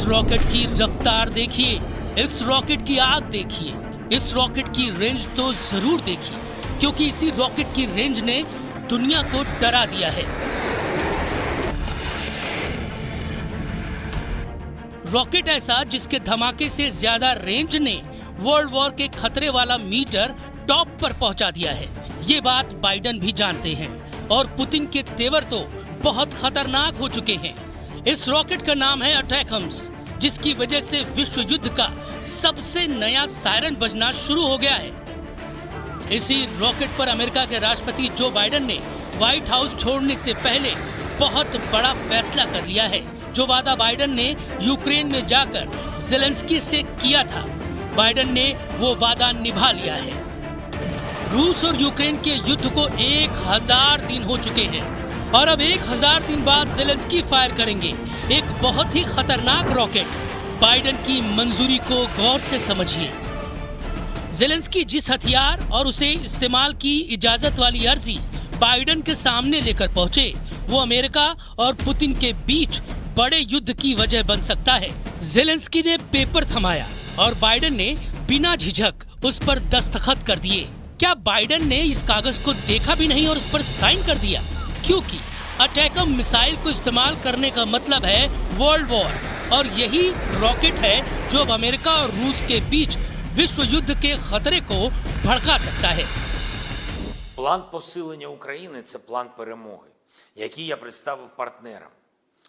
इस रॉकेट की रफ्तार देखिए, इस रॉकेट की आग देखिए, इस रॉकेट की रेंज तो जरूर देखिए, क्योंकि इसी रॉकेट की रेंज ने दुनिया को डरा दिया है। रॉकेट ऐसा जिसके धमाके से ज्यादा रेंज ने वर्ल्ड वॉर के खतरे वाला मीटर टॉप पर पहुंचा दिया है। ये बात बाइडेन भी जानते हैं और पुतिन के तेवर तो बहुत खतरनाक हो चुके हैं। इस रॉकेट का नाम है अटैकम्स, जिसकी वजह से विश्व युद्ध का सबसे नया सायरन बजना शुरू हो गया है। इसी रॉकेट पर अमेरिका के राष्ट्रपति जो बाइडेन ने व्हाइट हाउस छोड़ने से पहले बहुत बड़ा फैसला कर लिया है। जो वादा बाइडेन ने यूक्रेन में जाकर ज़ेलेंस्की से किया था, बाइडेन ने वो वादा निभा लिया है। रूस और यूक्रेन के युद्ध को 1000 दिन हो चुके हैं और अब 1000 दिन बाद ज़ेलेंस्की फायर करेंगे एक बहुत ही खतरनाक रॉकेट। बाइडेन की मंजूरी को गौर से समझिए। ज़ेलेंस्की जिस हथियार और उसे इस्तेमाल की इजाजत वाली अर्जी बाइडेन के सामने लेकर पहुंचे, वो अमेरिका और पुतिन के बीच बड़े युद्ध की वजह बन सकता है। ज़ेलेंस्की ने पेपर थमाया और बाइडेन ने बिना झिझक उस पर दस्तखत कर दिए। क्या बाइडेन ने इस कागज को देखा भी नहीं और उस पर साइन कर दिया? क्योंकि अटैकम मिसाइल को इस्तेमाल करने का मतलब है वर्ल्ड वॉर, और यही रॉकेट है जो अब अमेरिका और रूस के बीच विश्व युद्ध के खतरे को भड़का सकता है। План посилення України – це план перемоги, який я представив партнерам.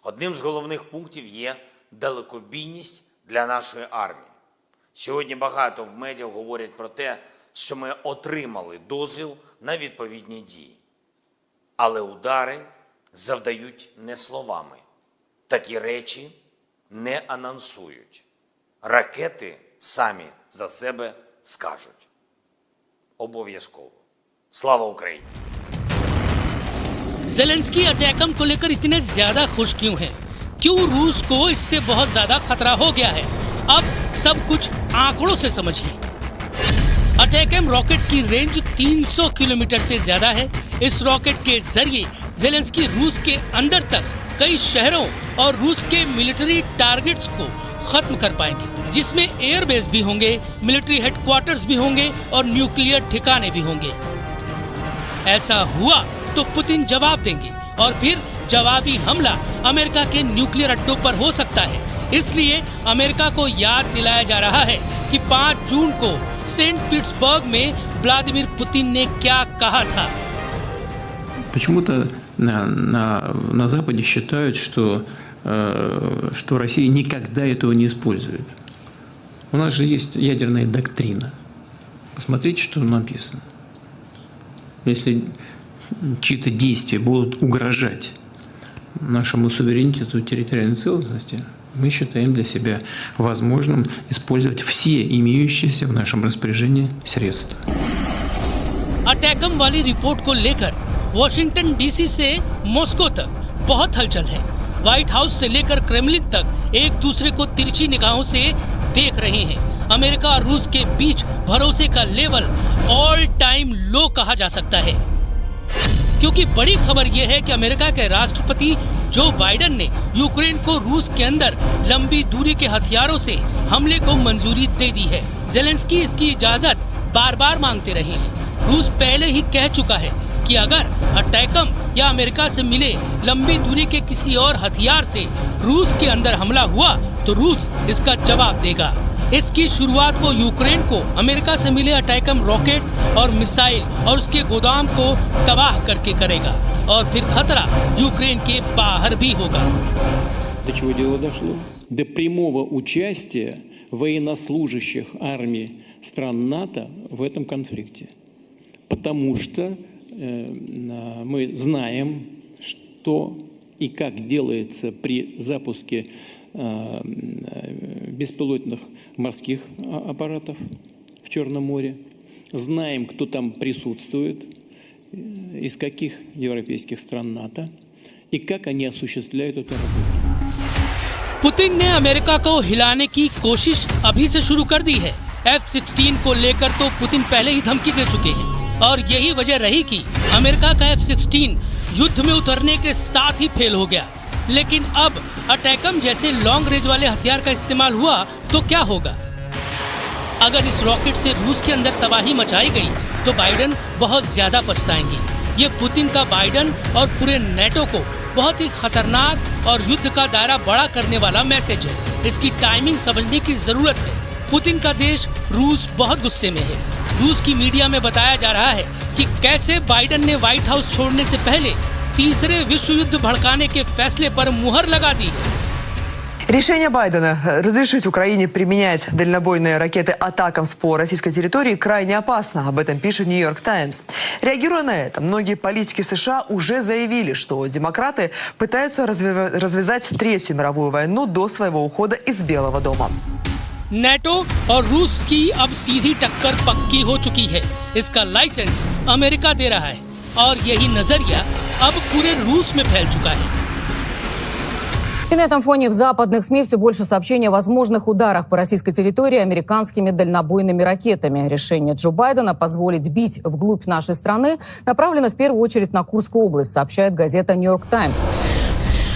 Одним з головних пунктів є далекобійність для нашої армії. Сьогодні багато в медіа говорять про те, що ми отримали дозвіл на відповідні дії. Але удари завдають не словами. Такі речі не анонсують. Ракети самі за себе скажуть. Обов'язково. Слава Україні! ज़ेलेंस्की अटैकम को लेकर इतने ज्यादा खुश क्यों हैं? क्यों रूस को इससे बहुत ज्यादा खतरा हो गया है? अब सब कुछ आंकड़ों से समझिए। अटैकम रॉकेट की रेंज 300 किलोमीटर से ज्यादा है। इस रॉकेट के जरिए ज़ेलेंस्की रूस के अंदर तक कई शहरों और रूस के मिलिट्री टारगेट्स को खत्म कर पाएंगे, जिसमें एयरबेस भी होंगे, मिलिट्री हेडक्वार्टर्स भी होंगे और न्यूक्लियर ठिकाने भी होंगे। ऐसा हुआ तो पुतिन जवाब देंगे और फिर जवाबी हमला अमेरिका के न्यूक्लियर अड्डों पर हो सकता है। इसलिए अमेरिका को याद दिलाया जा रहा है कि 5 जून को सेंट पीटर्सबर्ग में व्लादिमीर पुतिन ने क्या कहा था। Почему-то на Западе считают, что Россия никогда этого не использует. У нас же есть ядерная доктрина. Посмотрите, что написано. Если чьи-то действия будут угрожать нашему суверенитету и территориальной целостности, мы считаем для себя возможным использовать все имеющиеся в нашем распоряжении средства. अटैकम वाली रिपोर्ट को लेकर वॉशिंगटन डीसी से मॉस्को तक बहुत हलचल है। व्हाइट हाउस से लेकर क्रेमलिन तक एक दूसरे को तिरछी निगाहों से देख रहे हैं। अमेरिका और रूस के बीच भरोसे का लेवल ऑल टाइम लो कहा जा सकता है, क्योंकि बड़ी खबर यह है कि अमेरिका के राष्ट्रपति जो बाइडेन ने यूक्रेन को रूस के अंदर लंबी दूरी के हथियारों से हमले को मंजूरी दे दी है। ज़ेलेंस्की इसकी इजाजत बार बार मांगते रहे हैं। रूस पहले ही कह चुका है कि अगर अटैकम या अमेरिका से मिले लंबी दूरी के किसी और हथियार से रूस के अंदर हमला हुआ तो रूस इसका जवाब देगा। इसकी शुरुआत वो यूक्रेन को अमेरिका से मिले अटैकम रॉकेट और मिसाइल और उसके गोदाम को तबाह करके करेगा, और फिर खतरा यूक्रेन के बाहर भी होगा। До чего дело дошло? До прямого участия военнослужащих армий стран НАТО в этом конфликте. Потому что мы знаем, что и как делается при запуске беспилотных морских аппаратов в Черном море. Знаем, кто там присутствует, из каких европейских стран НАТО, и как они осуществляют эту работу. पुतिन ने अमेरिका को हिलाने की कोशिश अभी से शुरू कर दी है। F-16 को लेकर तो पुतिन पहले ही धमकी दे चुके हैं और यही वजह रही कि अमेरिका का F-16 युद्ध में उतरने के साथ ही फेल हो गया। लेकिन अब अटैकम जैसे लॉन्ग रेंज वाले हथियार का इस्तेमाल हुआ तो क्या होगा? अगर इस रॉकेट से रूस के अंदर तबाही मचाई गई तो बाइडन बहुत ज्यादा पछताएंगे। ये पुतिन का बाइडन और पूरे नेटो को बहुत ही खतरनाक और युद्ध का दायरा बड़ा करने वाला मैसेज है। इसकी टाइमिंग समझने की जरूरत है। पुतिन का देश रूस बहुत गुस्से में है। रूस की मीडिया में बताया जा रहा है कि कैसे बाइडन ने व्हाइट हाउस छोड़ने से पहले तीसरे विश्व युद्ध भड़काने के फैसले पर मुहर लगा दी है। Решение Байдена разрешить Украине применять дальнобойные ракеты «Атакамс» по российской территории крайне опасно. Об этом пишет «Нью-Йорк Таймс». Реагируя на это, многие политики США уже заявили, что демократы пытаются развязать Третью мировую войну до своего ухода из Белого дома. नेटो और रूस की अब सीधी टक्कर पक्की हो चुकी है। इसका लाइसेंस अमेरिका दे रहा है और यही नजरिया अब पूरे रूस में फैल चुका है। И на этом фоне в западных СМИ все больше сообщений о возможных ударах по российской территории американскими дальнобойными ракетами. Решение Джо Байдена позволить бить вглубь нашей страны направлено в первую очередь на Курскую область, сообщает газета «Нью-Йорк Таймс».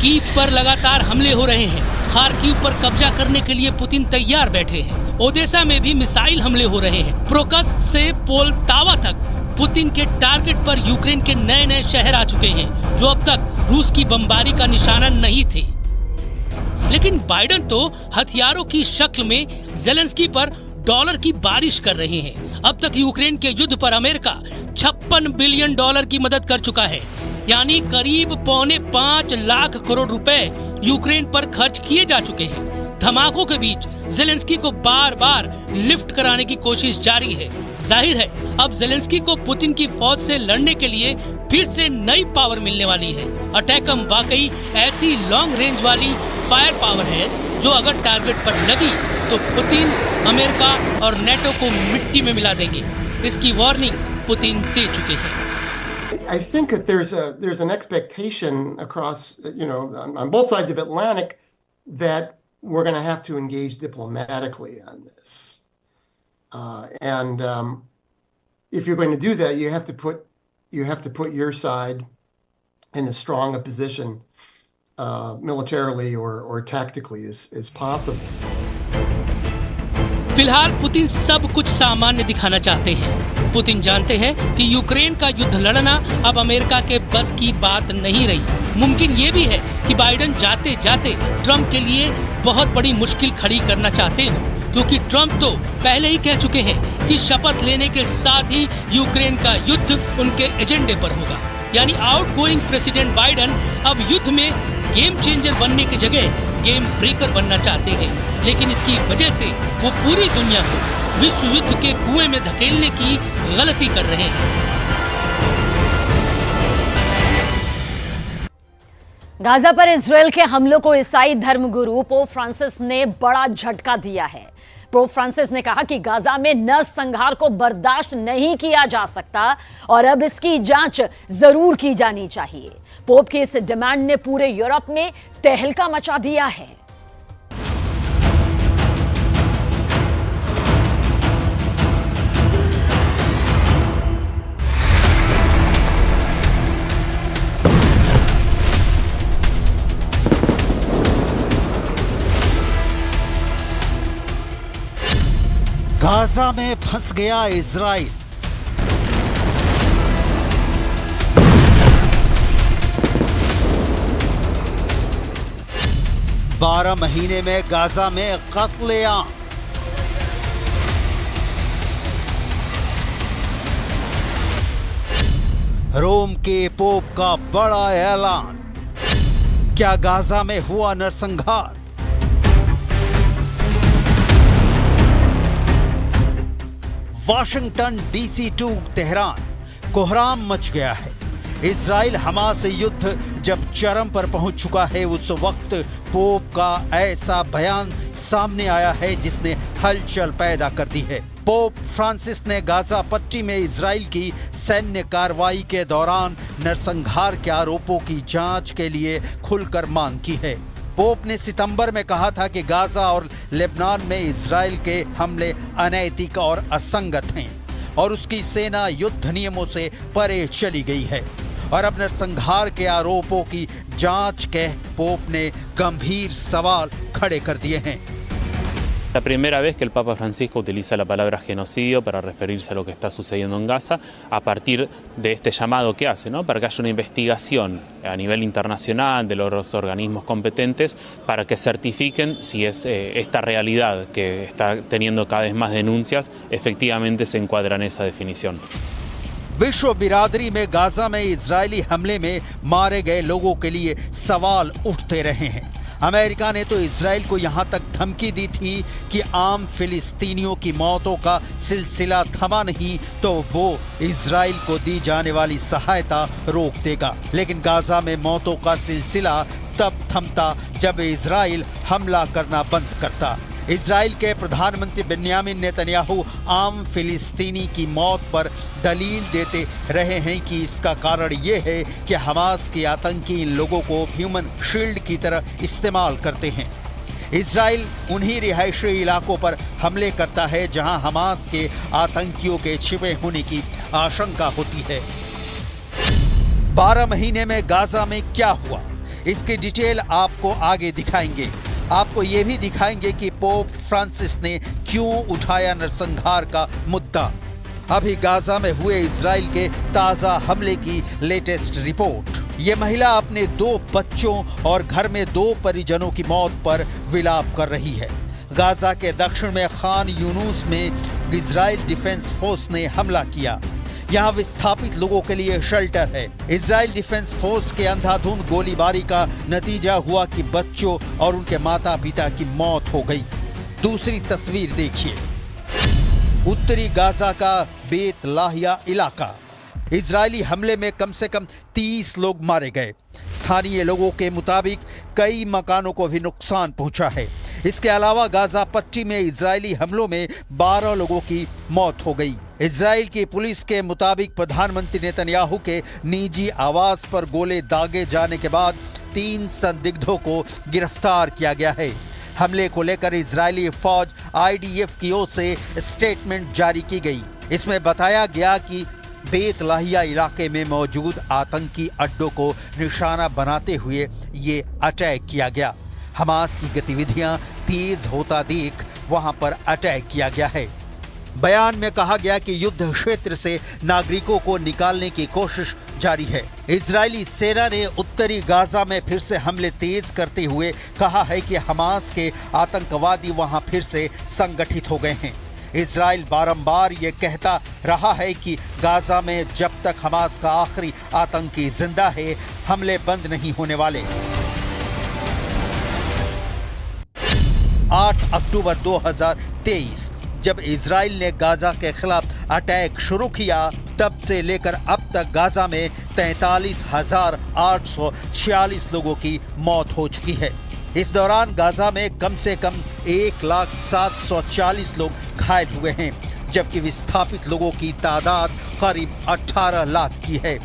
कीव पर लगातार हमले हो रहे हैं। खार्किव पर कब्जा करने के लिए पुतिन तैयार बैठे हैं। ओडेसा में भी मिसाइल हमले हो रहे हैं। प्रोकस से पोलतावा तक पुतिन के टारगेट पर यूक्रेन के नए नए शहर आ चुके हैं जो अब तक रूस की बमबारी का निशाना नहीं थे। लेकिन बाइडन तो हथियारों की शक्ल में जेलेंस्की पर डॉलर की बारिश कर रहे हैं। अब तक यूक्रेन के युद्ध पर अमेरिका 56 बिलियन डॉलर की मदद कर चुका है, यानी करीब 4.25 लाख करोड़ रुपए यूक्रेन पर खर्च किए जा चुके हैं। धमाकों के बीच जेलेंस्की को बार बार लिफ्ट कराने की कोशिश जारी है। जाहिर है अब जेलेंस्की को पुतिन की फौज से लड़ने के लिए फिर से नई पावर मिलने वाली है। अटैकम वाकई ऐसी लॉन्ग रेंज वाली फायर पावर है जो अगर टारगेट पर लगी तो पुतिन, अमेरिका और नेटो को मिट्टी में मिला देंगे। इसकी वार्निंग पुतिन दे चुके हैं। I think that there's an expectation across, on both sides of Atlantic that we're going to have to engage diplomatically on this. If you're going to do that, you have to put your side in as strong a position militarily or tactically as possible. फिलहाल Putin सब कुछ सामान्य दिखाना चाहते हैं। Putin जानते हैं कि यूक्रेन का युद्ध लड़ना अब अमेरिका के बस की बात नहीं रही। मुमकिन ये भी है कि बाइडन जाते जाते ट्रंप के लिए बहुत बड़ी मुश्किल खड़ी करना चाहते हो, क्योंकि ट्रंप तो पहले ही कह चुके हैं कि शपथ लेने के साथ ही यूक्रेन का युद्ध उनके एजेंडे पर होगा। यानी आउटगोइंग प्रेसिडेंट बाइडन अब युद्ध में गेम चेंजर बनने की जगह गेम ब्रेकर बनना चाहते हैं। लेकिन इसकी वजह से वो पूरी दुनिया को विश्व युद्ध के कुएं में धकेलने की गलती कर रहे हैं। गाजा पर इजरायल के हमलों को ईसाई धर्मगुरु पोप फ्रांसिस ने बड़ा झटका दिया है। पोप फ्रांसिस ने कहा कि गाजा में नरसंहार को बर्दाश्त नहीं किया जा सकता और अब इसकी जांच जरूर की जानी चाहिए। पोप की इस डिमांड ने पूरे यूरोप में तहलका मचा दिया है। गाजा में फंस गया इजराइल। बारह महीने में गाजा में कत्लेआम। रोम के पोप का बड़ा ऐलान। क्या गाजा में हुआ नरसंहार? वाशिंगटन डीसी टू तेहरान कोहराम मच गया है। इजराइल हमास युद्ध जब चरम पर पहुंच चुका है, उस वक्त पोप का ऐसा बयान सामने आया है जिसने हलचल पैदा कर दी है। पोप फ्रांसिस ने गाजा पट्टी में इजराइल की सैन्य कार्रवाई के दौरान नरसंहार के आरोपों की जांच के लिए खुलकर मांग की है। पोप ने सितंबर में कहा था कि गाजा और लेबनान में इजराइल के हमले अनैतिक और असंगत हैं और उसकी सेना युद्ध नियमों से परे चली गई है। और अब नरसंहार के आरोपों की जांच के पोप ने गंभीर सवाल खड़े कर दिए हैं। La primera vez que el Papa Francisco utiliza la palabra genocidio para referirse a lo que está sucediendo en Gaza a partir de este llamado que hace, ¿no? Para que haya una investigación a nivel internacional de los organismos competentes para que certifiquen si es esta realidad que está teniendo cada vez más denuncias efectivamente se encuadra en esa definición. विश्व बिरादरी में Gaza में Israeli हमले में मारे गए लोगों के लिए सवाल उठते रहे हैं। अमेरिका ने तो इजराइल को यहां तक धमकी दी थी कि आम फिलिस्तीनियों की मौतों का सिलसिला थमा नहीं तो वो इजराइल को दी जाने वाली सहायता रोक देगा। लेकिन गाजा में मौतों का सिलसिला तब थमता जब इजराइल हमला करना बंद करता। इजराइल के प्रधानमंत्री बेन्यामिन नेतन्याहू आम फिलिस्तीनी की मौत पर दलील देते रहे हैं कि इसका कारण ये है कि हमास के आतंकी इन लोगों को ह्यूमन शील्ड की तरह इस्तेमाल करते हैं। इजराइल उन्हीं रिहायशी इलाकों पर हमले करता है जहां हमास के आतंकियों के छिपे होने की आशंका होती है। 12 महीने में गाजा में क्या हुआ, इसकी डिटेल आपको आगे दिखाएंगे। आपको ये भी दिखाएंगे कि पोप फ्रांसिस ने क्यों उठाया नरसंहार का मुद्दा। अभी गाजा में हुए इजराइल के ताजा हमले की लेटेस्ट रिपोर्ट। ये महिला अपने 2 बच्चों और घर में 2 परिजनों की मौत पर विलाप कर रही है। गाजा के दक्षिण में खान यूनुस में इजराइल डिफेंस फोर्स ने हमला किया। यहाँ विस्थापित लोगों के लिए शेल्टर है। इजराइल डिफेंस फोर्स के अंधाधुंध गोलीबारी का नतीजा हुआ कि बच्चों और उनके माता पिता की मौत हो गई। दूसरी तस्वीर देखिए, उत्तरी गाजा का बेत लाहिया इलाका। इजरायली हमले में कम से कम 30 लोग मारे गए। स्थानीय लोगों के मुताबिक कई मकानों को भी नुकसान पहुंचा है। इसके अलावा गाजा पट्टी में इजरायली हमलों में 12 लोगों की मौत हो गई। इजराइल की पुलिस के मुताबिक प्रधानमंत्री नेतन्याहू के निजी आवास पर गोले दागे जाने के बाद 3 संदिग्धों को गिरफ्तार किया गया है। हमले को लेकर इजरायली फौज IDF की ओर से स्टेटमेंट जारी की गई। इसमें बताया गया कि बेत लाहिया इलाके में मौजूद आतंकी अड्डों को निशाना बनाते हुए ये अटैक किया गया। हमास की गतिविधियां तेज होता देख वहां पर अटैक किया गया है। बयान में कहा गया कि युद्ध क्षेत्र से नागरिकों को निकालने की कोशिश जारी है। इजरायली सेना ने उत्तरी गाजा में फिर से हमले तेज करते हुए कहा है कि हमास के आतंकवादी वहां फिर से संगठित हो गए हैं। इजराइल बारंबार ये कहता रहा है कि गाजा में जब तक हमास का आखिरी आतंकी जिंदा है, हमले बंद नहीं होने वाले। 8 अक्टूबर 2023 जब इजराइल ने गाजा के खिलाफ अटैक शुरू किया, तब से लेकर अब तक गाजा में 43,846 लोगों की मौत हो चुकी है। इस दौरान गाजा में कम से कम 1,740 लोग घायल हुए हैं, जबकि विस्थापित लोगों की तादाद करीब 18 लाख की है।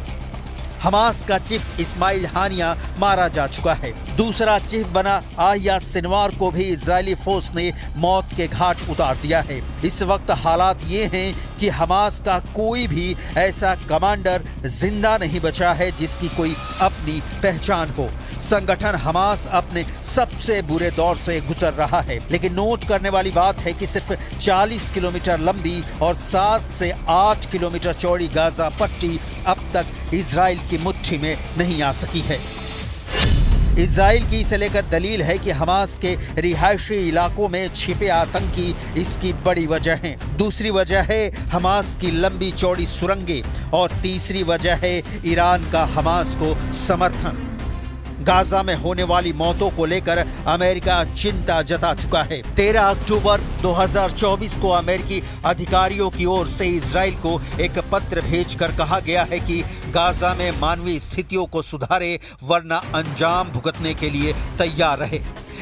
हमास का चीफ इस्माइल हानिया मारा जा चुका है। दूसरा चीफ बना आहिया सिनवार को भी इजरायली फोर्स ने मौत के घाट उतार दिया है। इस वक्त हालात ये हैं कि हमास का कोई भी ऐसा कमांडर जिंदा नहीं बचा है जिसकी कोई अपनी पहचान हो। संगठन हमास अपने सबसे बुरे दौर से गुजर रहा है। लेकिन नोट करने वाली बात है कि सिर्फ 40 किलोमीटर लंबी और 7 से 8 किलोमीटर चौड़ी गाजा पट्टी अब तक इजराइल की मुट्ठी में नहीं आ सकी है। इजराइल की इसे लेकर दलील है कि हमास के रिहायशी इलाकों में छिपे आतंकी इसकी बड़ी वजह हैं। दूसरी वजह है हमास की लंबी चौड़ी सुरंगें और तीसरी वजह है ईरान का हमास को समर्थन। गाजा में होने वाली मौतों को लेकर अमेरिका चिंता जता चुका है। 13 अक्टूबर 2024 को अमेरिकी अधिकारियों की ओर से इजराइल को एक पत्र भेजकर कहा गया है कि गाजा में मानवीय स्थितियों को सुधारे वरना अंजाम भुगतने के लिए तैयार रहे।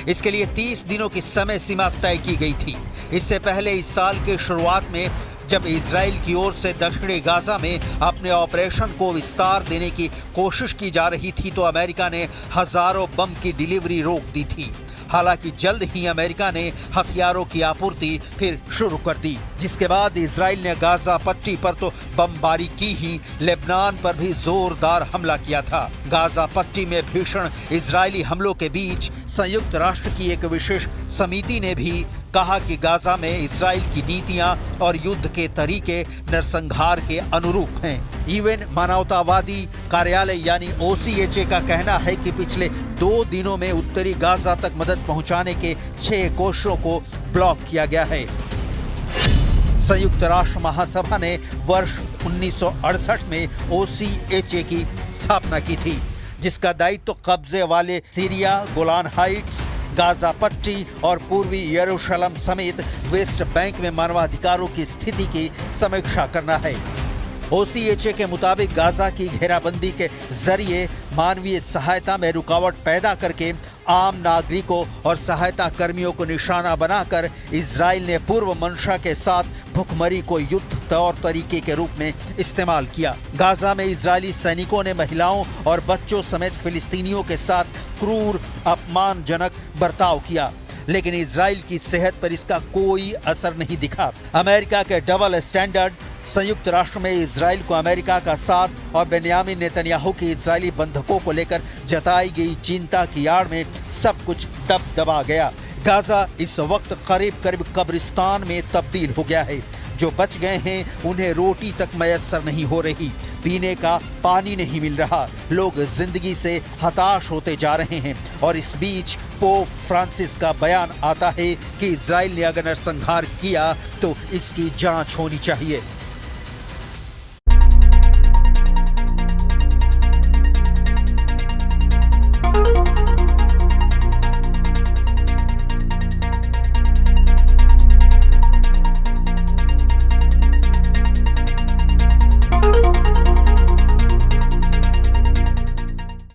इसके लिए 30 दिनों की समय सीमा तय की गई थी। इससे पहले इस साल के शुरुआत में जब इजराइल की ओर से दक्षिणी गाजा में अपने ऑपरेशन को विस्तार देने की कोशिश की जा रही थी तो अमेरिका ने हजारों बम की डिलीवरी रोक दी थी। हालांकि जल्द ही अमेरिका ने हथियारों की आपूर्ति फिर शुरू कर दी, जिसके बाद इजराइल ने गाजा पट्टी पर तो बमबारी की ही, लेबनान पर भी जोरदार हमला किया था। गाजा पट्टी में भीषण इजरायली हमलों के बीच संयुक्त राष्ट्र की एक विशेष समिति ने भी कहा कि गाजा में इजराइल की नीतियां और युद्ध के तरीके नरसंहार के अनुरूप हैं। यूएन मानवतावादी कार्यालय यानी OCHA का कहना है कि पिछले 2 दिनों में उत्तरी गाजा तक मदद पहुंचाने के 6 कोशिशों को ब्लॉक किया गया है। संयुक्त राष्ट्र महासभा ने वर्ष 1968 में OCHA की स्थापना की थी, जिसका दायित्व कब्जे वाले सीरिया, गोलान हाइट्स, गाजा पट्टी और पूर्वी यरूशलेम समेत वेस्ट बैंक में मानवाधिकारों की स्थिति की समीक्षा करना है। OCHA के मुताबिक गाजा की घेराबंदी के जरिए मानवीय सहायता में रुकावट पैदा करके आम नागरिकों और सहायता कर्मियों को निशाना बनाकर इजराइल ने पूर्व मंशा के साथ भुखमरी को युद्ध तौर तरीके के रूप में इस्तेमाल किया। गाजा में इजरायली सैनिकों ने महिलाओं और बच्चों समेत फिलिस्तीनियों के साथ क्रूर, अपमानजनक बर्ताव किया, लेकिन इजराइल की सेहत पर इसका कोई असर नहीं दिखा। अमेरिका के डबल स्टैंडर्ड, संयुक्त राष्ट्र में इजराइल को अमेरिका का साथ और बेन्यामिन नेतन्याहू की इजरायली बंधकों को लेकर जताई गई चिंता की आड़ में सब कुछ दबा गया। गाजा इस वक्त करीब करीब कब्रिस्तान में तब्दील हो गया है। जो बच गए हैं उन्हें रोटी तक मैसर नहीं हो रही, पीने का पानी नहीं मिल रहा, लोग जिंदगी से हताश होते जा रहे हैं। और इस बीच पोप फ्रांसिस का बयान आता है कि इजराइल ने अगर नरसंहार किया तो इसकी जांच होनी चाहिए।